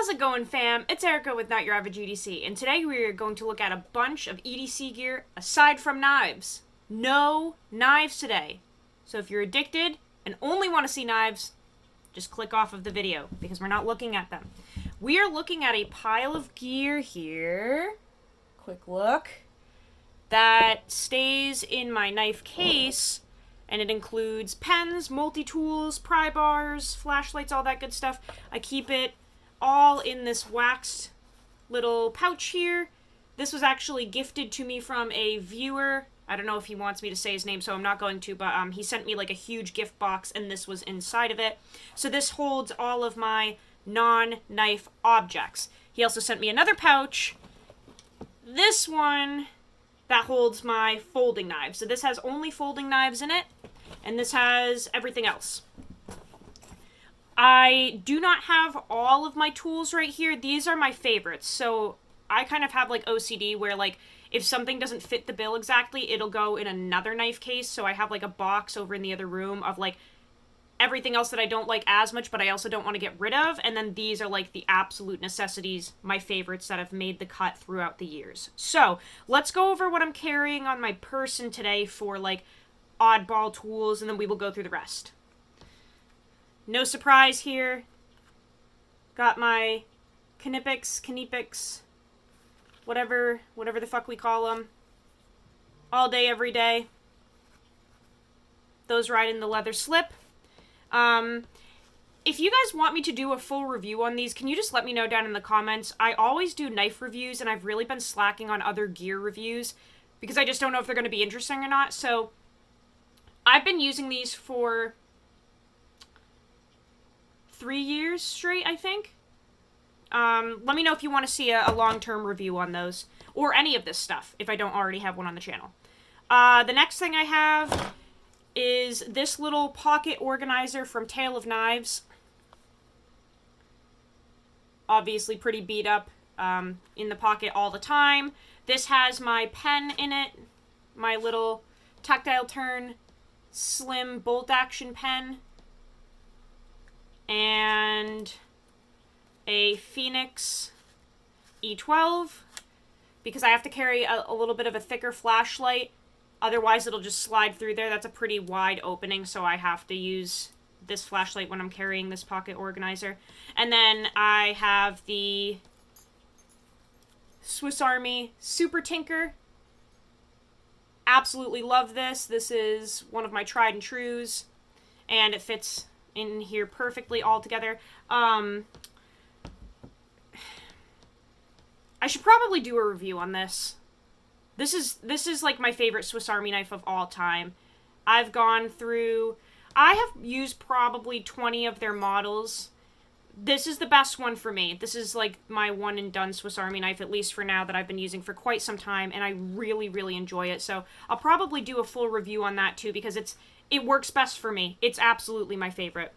How's it going, fam? It's Erica with Not Your Average EDC, and today we are going to look at a bunch of EDC gear aside from knives. No knives today. So if you're addicted and only want to see knives, just click off of the video because we're not looking at them. We are looking at a pile of gear here. Quick look. That stays in my knife case, and it includes pens, multi-tools, pry bars, flashlights, all that good stuff. I keep it all in this waxed little pouch here. This was actually gifted to me from a viewer. I don't know if he wants me to say his name, so I'm not going to, but he sent me like a huge gift box, and this was inside of it. So this holds all of my non-knife objects. He also sent me another pouch. This one that holds my folding knives. So this has only folding knives in it, and this has everything else. I do not have all of my tools right here. These are my favorites. So I kind of have like OCD where like if something doesn't fit the bill exactly, it'll go in another knife case. So I have like a box over in the other room of like everything else that I don't like as much, but I also don't want to get rid of. And then these are like the absolute necessities, my favorites that have made the cut throughout the years. So let's go over what I'm carrying on my person today for like oddball tools, and then we will go through the rest. No surprise here. Got my Knipex, whatever the fuck we call them. All day, every day. Those ride in the leather slip. If you guys want me to do a full review on these, can you just let me know down in the comments? I always do knife reviews, and I've really been slacking on other gear reviews because I just don't know if they're going to be interesting or not. So I've been using these for 3 years straight, I think. Let me know if you want to see a long-term review on those, or any of this stuff, if I don't already have one on the channel. The next thing I have is this little pocket organizer from Tale of Knives. Obviously pretty beat up, in the pocket all the time. This has my pen in it, my little tactile turn, slim bolt action pen, and a Phoenix E12, because I have to carry a little bit of a thicker flashlight, otherwise it'll just slide through there. That's a pretty wide opening, so I have to use this flashlight when I'm carrying this pocket organizer. And then I have the Swiss Army Super Tinker. Absolutely love this. This is one of my tried and trues, and it fits in here perfectly all together. I should probably do a review on this. This is like my favorite Swiss Army knife of all time. I have used probably 20 of their models. This is the best one for me. This is like my one and done Swiss Army knife, at least for now, that I've been using for quite some time, and I really, really enjoy it. So I'll probably do a full review on that too, because it works best for me. It's absolutely my favorite.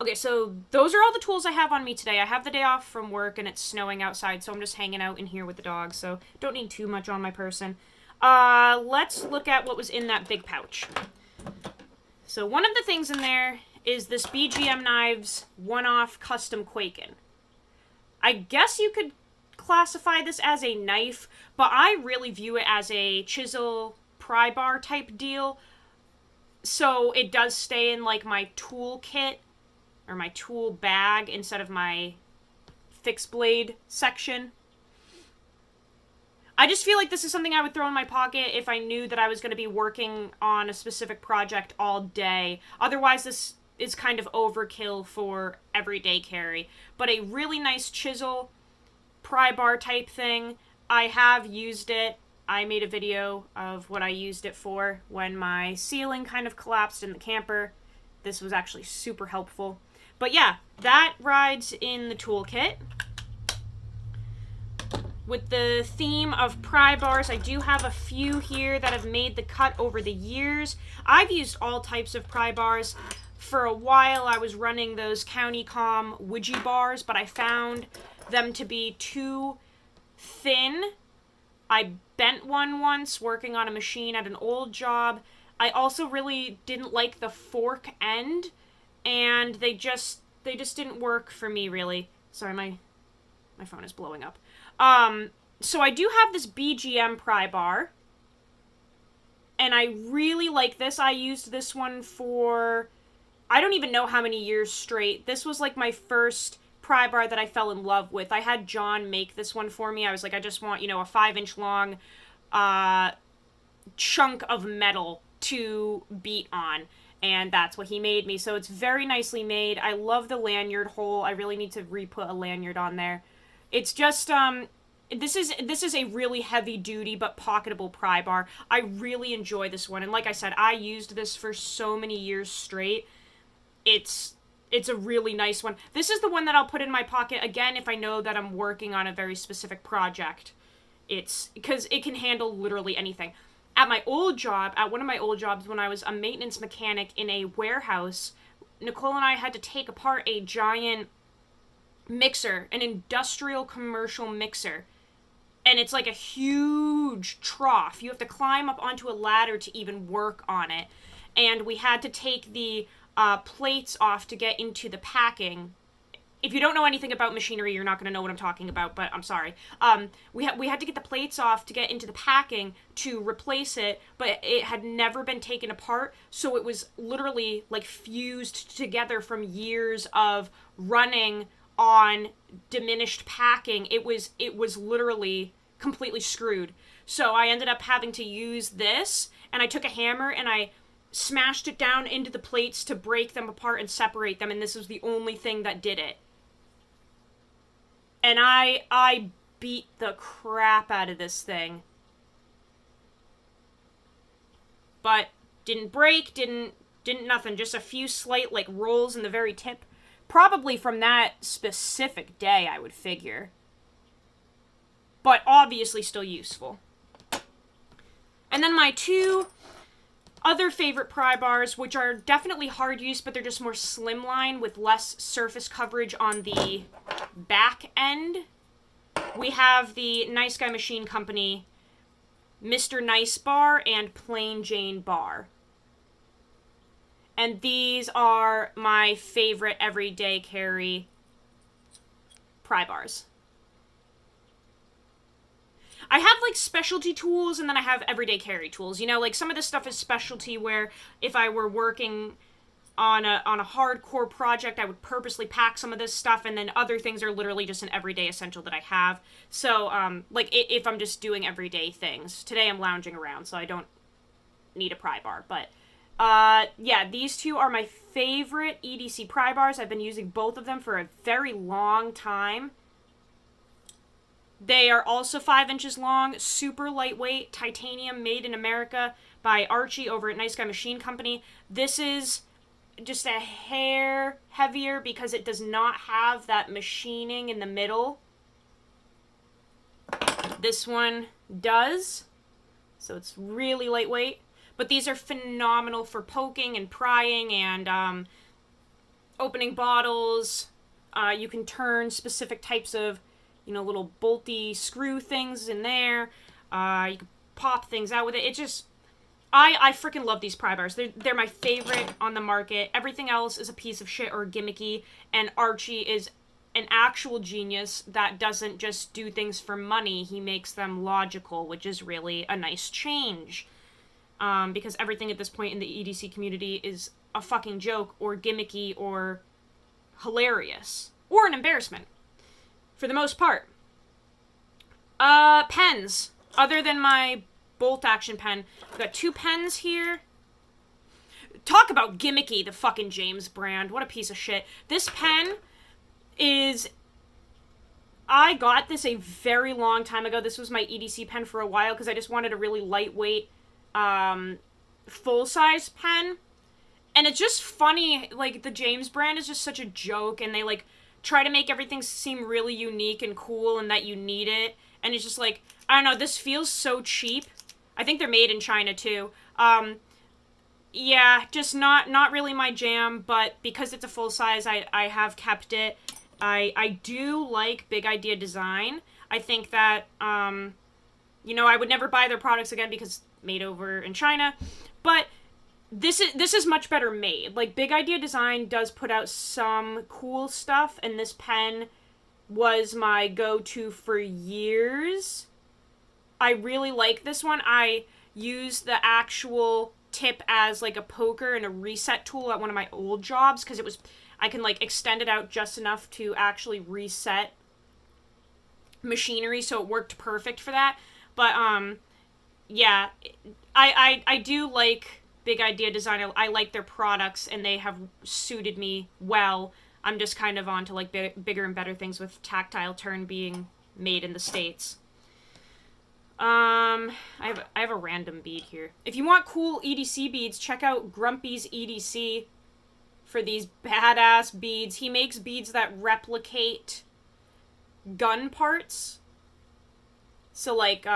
Okay, so those are all the tools I have on me today. I have the day off from work, and it's snowing outside, so I'm just hanging out in here with the dog, so don't need too much on my person. Let's look at what was in that big pouch. So one of the things in there is this BGM Knives one-off custom Quaken. I guess you could classify this as a knife, but I really view it as a chisel pry bar type deal. So it does stay in like my tool kit or my tool bag instead of my fixed blade section. I just feel like this is something I would throw in my pocket if I knew that I was going to be working on a specific project all day. Otherwise, this is kind of overkill for everyday carry. But a really nice chisel pry bar type thing. I have used it. I made a video of what I used it for when my ceiling kind of collapsed in the camper. This was actually super helpful. But yeah, that rides in the toolkit. With the theme of pry bars, I do have a few here that have made the cut over the years. I've used all types of pry bars. For a while, I was running those County-Com Woodgie bars, but I found them to be too thin. I bent one once working on a machine at an old job. I also really didn't like the fork end, and they just didn't work for me, really. Sorry, my phone is blowing up. So I do have this BGM pry bar. And I really like this. I used this one for, I don't even know how many years straight. This was like my first pry bar that I fell in love with. I had John make this one for me. I was like, I just want, a 5-inch long chunk of metal to beat on. And that's what he made me. So it's very nicely made. I love the lanyard hole. I really need to re-put a lanyard on there. It's just, this is a really heavy duty but pocketable pry bar. I really enjoy this one. And like I said, I used this for so many years straight. It's a really nice one. This is the one that I'll put in my pocket, again, if I know that I'm working on a very specific project. It's because it can handle literally anything. At my old job, at one of my old jobs when I was a maintenance mechanic in a warehouse, Nicole and I had to take apart a giant mixer, an industrial commercial mixer. And it's like a huge trough. You have to climb up onto a ladder to even work on it. And we had to take the plates off to get into the packing. If you don't know anything about machinery, you're not going to know what I'm talking about, but I'm sorry. We had to get the plates off to get into the packing to replace it, but it had never been taken apart, so it was literally like fused together from years of running on diminished packing. It was literally completely screwed. So I ended up having to use this, and I took a hammer and I smashed it down into the plates to break them apart and separate them, and this was the only thing that did it. And I beat the crap out of this thing. But didn't break, didn't nothing, just a few slight like rolls in the very tip. Probably from that specific day, I would figure. But obviously still useful. And then my two other favorite pry bars, which are definitely hard use, but they're just more slimline with less surface coverage on the back end. We have the Nice Guy Machine Company Mr. Nice Bar and Plain Jane Bar. And these are my favorite everyday carry pry bars. I have, like, specialty tools, and then I have everyday carry tools. Like, some of this stuff is specialty where if I were working on a hardcore project, I would purposely pack some of this stuff, and then other things are literally just an everyday essential that I have. So, like, if I'm just doing everyday things. Today I'm lounging around, so I don't need a pry bar. But, yeah, these two are my favorite EDC pry bars. I've been using both of them for a very long time. They are also 5 inches long, super lightweight, titanium, made in America by Archie over at Nice Guy Machine Company. This is just a hair heavier because it does not have that machining in the middle. This one does, so it's really lightweight. But these are phenomenal for poking and prying and opening bottles. You can turn specific types of little bolty screw things in there. You can pop things out with it. It just, I freaking love these pry bars. They're my favorite on the market. Everything else is a piece of shit or gimmicky, and Archie is an actual genius that doesn't just do things for money. He makes them logical, which is really a nice change. Because everything at this point in the EDC community is a fucking joke or gimmicky or hilarious or an embarrassment. For the most part. Pens. Other than my bolt action pen. I've got two pens here. Talk about gimmicky, the fucking James brand. What a piece of shit. This pen is... I got this a very long time ago. This was my EDC pen for a while because I just wanted a really lightweight, full-size pen. And it's just funny, like, the James brand is just such a joke, and they, like, try to make everything seem really unique and cool and that you need it. And it's just like, I don't know, this feels so cheap. I think they're made in China too. Yeah, just not really my jam, but because it's a full size, I have kept it. I do like Big Idea Design. I think that, I would never buy their products again because made over in China. But this is much better made. Like, Big Idea Design does put out some cool stuff, and this pen was my go-to for years. I really like this one. I use the actual tip as like a poker and a reset tool at one of my old jobs because I can like extend it out just enough to actually reset machinery, so it worked perfect for that. But yeah, I do like Big Idea Design. I like their products and they have suited me well. I'm just kind of on to like bigger and better things with Tactile Turn being made in the States. I have a random bead here. If you want cool EDC beads, check out Grumpy's EDC for these badass beads. He makes beads that replicate gun parts. So like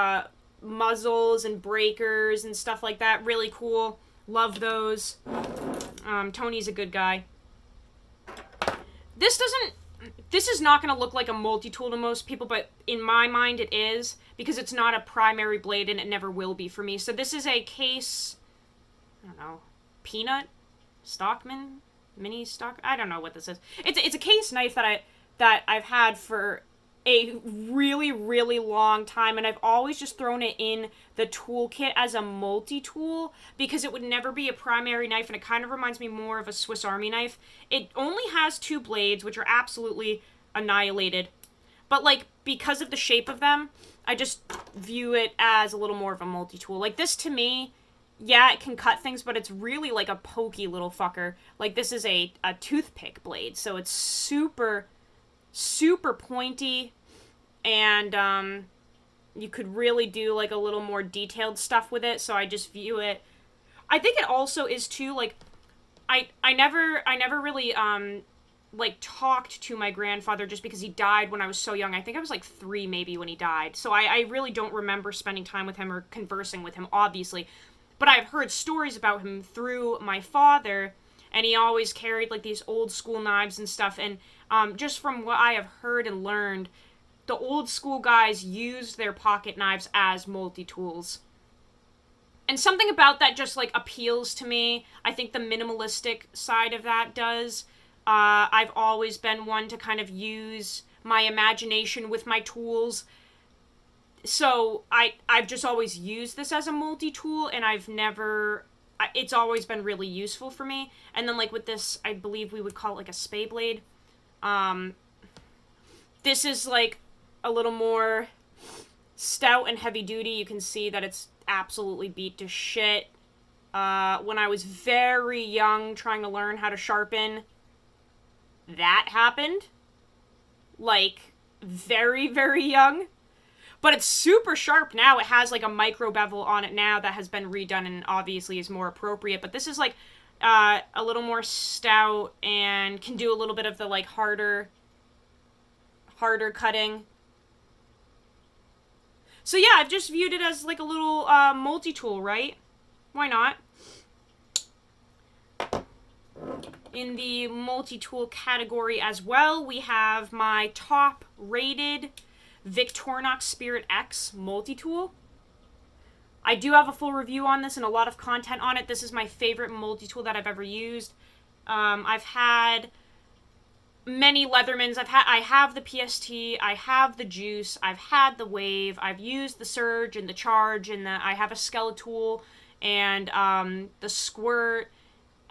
muzzles and breakers and stuff like that. Really cool. Love those. Tony's a good guy. This is not going to look like a multi-tool to most people, but in my mind it is, because it's not a primary blade and it never will be for me. So this is a Case, I don't know, Peanut? Stockman? Mini Stock? I don't know what this is. It's a Case knife that I've had for a really, really long time, and I've always just thrown it in the toolkit as a multi-tool because it would never be a primary knife, and it kind of reminds me more of a Swiss Army knife. It only has 2 blades, which are absolutely annihilated, but like because of the shape of them, I just view it as a little more of a multi-tool. Like this to me, yeah, it can cut things, but it's really like a pokey little fucker. Like this is a toothpick blade, so it's super, super pointy, and you could really do like a little more detailed stuff with it. So I just view it. I think it also is too like I never really like talked to my grandfather just because he died when I was so young. I think I was like 3 maybe when he died. So I really don't remember spending time with him or conversing with him, obviously. But I've heard stories about him through my father, and he always carried like these old school knives and stuff. And just from what I have heard and learned, the old school guys used their pocket knives as multi-tools. And something about that just like appeals to me. I think the minimalistic side of that does. I've always been one to kind of use my imagination with my tools. So I've just always used this as a multi-tool, and it's always been really useful for me. And then like with this, I believe we would call it like a spay blade. This is like a little more stout and heavy duty. You can see that it's absolutely beat to shit. When I was very young trying to learn how to sharpen, that happened. Like, very, very young. But it's super sharp now. It has like a micro bevel on it now that has been redone and obviously is more appropriate. But this is like a little more stout and can do a little bit of the like harder cutting. So yeah, I've just viewed it as like a little multi-tool, right? Why not? In the multi-tool category as well, we have my top rated Victorinox Spirit X multi-tool. I do have a full review on this and a lot of content on it. This is my favorite multi-tool that I've ever used. I've had many Leathermans. I have the PST, I have the Juice, I've had the Wave, I've used the Surge and the Charge, and I have a Skeletool and the Squirt.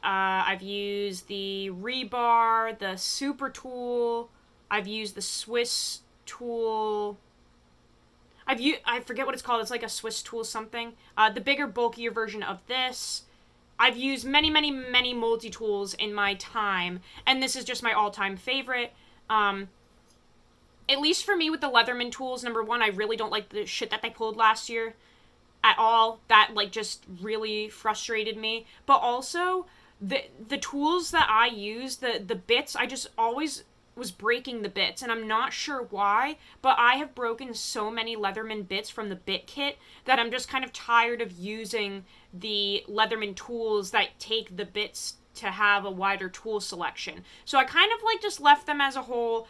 I've used the Rebar, the Super Tool. I've used the Swiss Tool. I forget what it's called. It's like a Swiss Tool something. The bigger, bulkier version of this. I've used many, many, many multi-tools in my time, and this is just my all-time favorite. At least for me with the Leatherman tools, number one, I really don't like the shit that they pulled last year at all. That, like, just really frustrated me. But also, the tools that I use, the bits, I just always was breaking the bits, and I'm not sure why, but I have broken so many Leatherman bits from the bit kit that I'm just kind of tired of using the Leatherman tools that take the bits to have a wider tool selection. So I kind of like just left them as a whole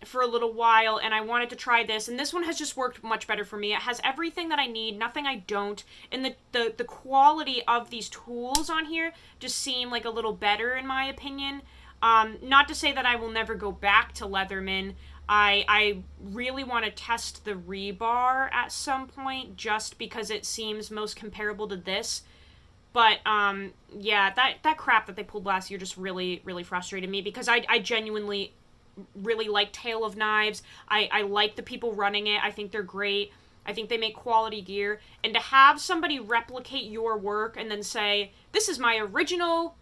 for a little while, and I wanted to try this, and this one has just worked much better for me. It has everything that I need, nothing I don't, and the quality of these tools on here just seem like a little better in my opinion. Not to say that I will never go back to Leatherman. I really want to test the rebar at some point, just because it seems most comparable to this. But, yeah, that crap that they pulled last year just really, really frustrated me, because I genuinely really like Tale of Knives. I like the people running it. I think they're great. I think they make quality gear. And to have somebody replicate your work and then say, this is my original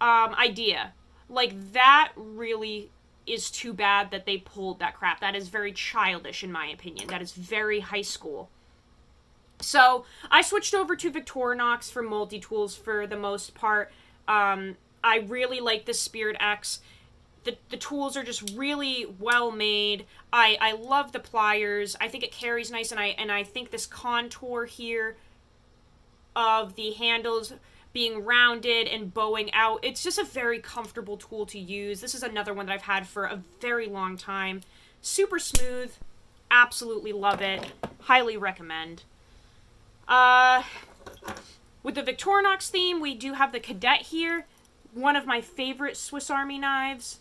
idea, like, that really is too bad that they pulled that crap. That is very childish, in my opinion. That is very high school. So I switched over to Victorinox for multi-tools for the most part. I really like the Spirit X. The tools are just really well made. I love the pliers. I think it carries nice, and I think this contour here of the handles being rounded and bowing out, it's just a very comfortable tool to use. This is another one that I've had for a very long time. Super smooth. Absolutely love it. Highly recommend. With the Victorinox theme, we do have the Cadet here. One of my favorite Swiss Army knives.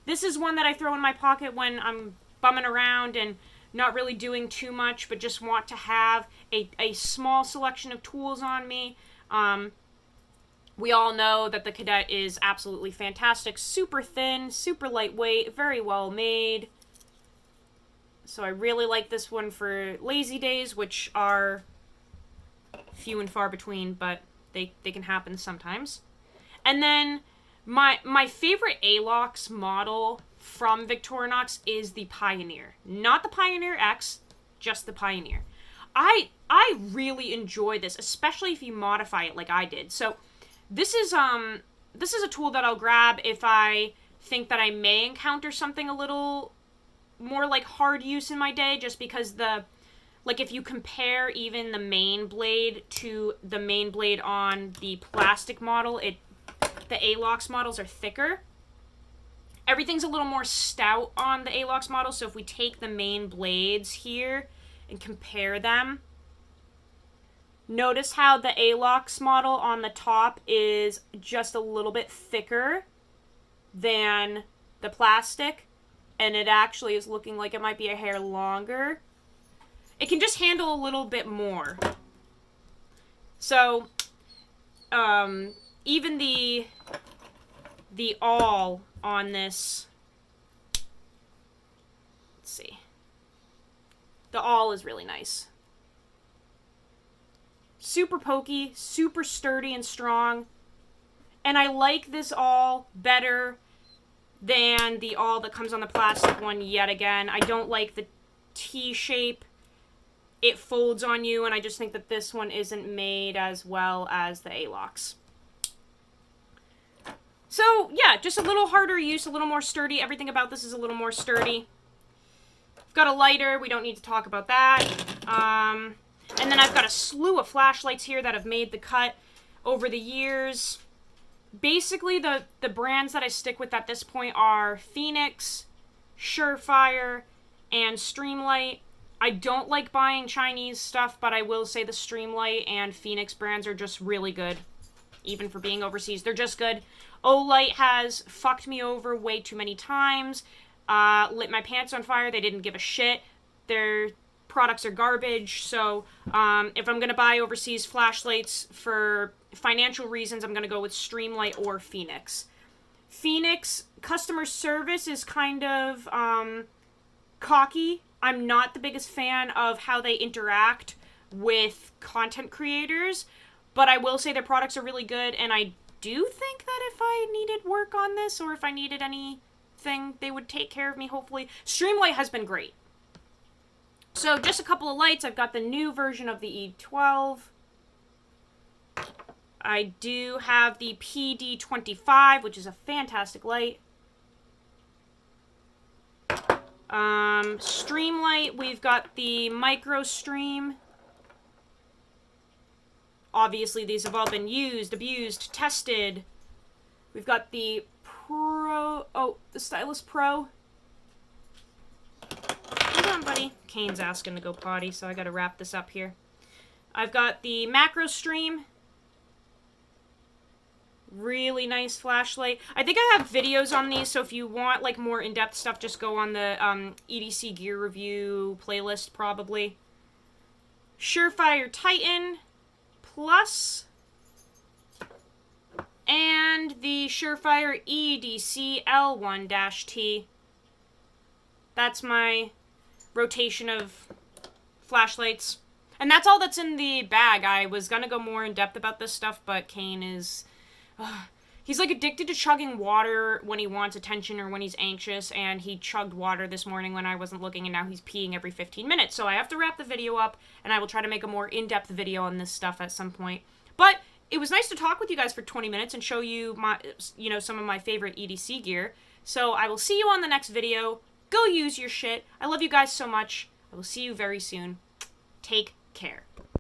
This is one that I throw in my pocket when I'm bumming around and not really doing too much, but just want to have a small selection of tools on me. We all know that the Cadet is absolutely fantastic. Super thin, super lightweight, very well made. So I really like this one for lazy days, which are few and far between, but they can happen sometimes. And then my favorite ALOX model from Victorinox is the Pioneer. Not the Pioneer X, just the Pioneer. I really enjoy this, especially if you modify it like I did. So this is a tool that I'll grab if I think that I may encounter something a little more like hard use in my day, just because like if you compare even the main blade to the main blade on the plastic model, the ALOX models are thicker. Everything's a little more stout on the ALOX model, so if we take the main blades here and compare them, notice how the ALOX model on the top is just a little bit thicker than the plastic, and it actually is looking like it might be a hair longer. It can just handle a little bit more. So, even the awl on this, let's see. The awl is really nice. Super pokey, super sturdy and strong. And I like this awl better than the awl that comes on the plastic one yet again. I don't like the T-shape. It folds on you, and I just think that this one isn't made as well as the ALOX. So, yeah, just a little harder use, a little more sturdy. Everything about this is a little more sturdy. I've got a lighter. We don't need to talk about that. And then I've got a slew of flashlights here that have made the cut over the years. Basically, the brands that I stick with at this point are Phoenix, Surefire, and Streamlight. I don't like buying Chinese stuff, but I will say the Streamlight and Phoenix brands are just really good. Even for being overseas, they're just good. Olight has fucked me over way too many times. Lit my pants on fire. They didn't give a shit. Their products are garbage. So if I'm going to buy overseas flashlights for financial reasons, I'm going to go with Streamlight or Phoenix. Phoenix customer service is kind of cocky. I'm not the biggest fan of how they interact with content creators, but I will say their products are really good, and I do think that if I needed work on this, or if I needed anything, they would take care of me, hopefully. Streamlight has been great. So, just a couple of lights. I've got the new version of the E12. I do have the PD25, which is a fantastic light. Streamlight, we've got the Micro Stream. Obviously, these have all been used, abused, tested. We've got the Pro... Oh, the Stylus Pro. Hold on, buddy. Kane's asking to go potty, so I gotta wrap this up here. I've got the Macro Stream. Really nice flashlight. I think I have videos on these, so if you want like more in-depth stuff, just go on the EDC gear review playlist probably. Surefire Titan Plus and the Surefire EDC L1-T. That's my rotation of flashlights. And that's all that's in the bag. I was gonna go more in depth about this stuff, but Kane is... he's like addicted to chugging water when he wants attention or when he's anxious, and he chugged water this morning when I wasn't looking, and now he's peeing every 15 minutes. So I have to wrap the video up, and I will try to make a more in-depth video on this stuff at some point. But it was nice to talk with you guys for 20 minutes and show you my, some of my favorite EDC gear. So I will see you on the next video. Go use your shit. I love you guys so much. I will see you very soon. Take care.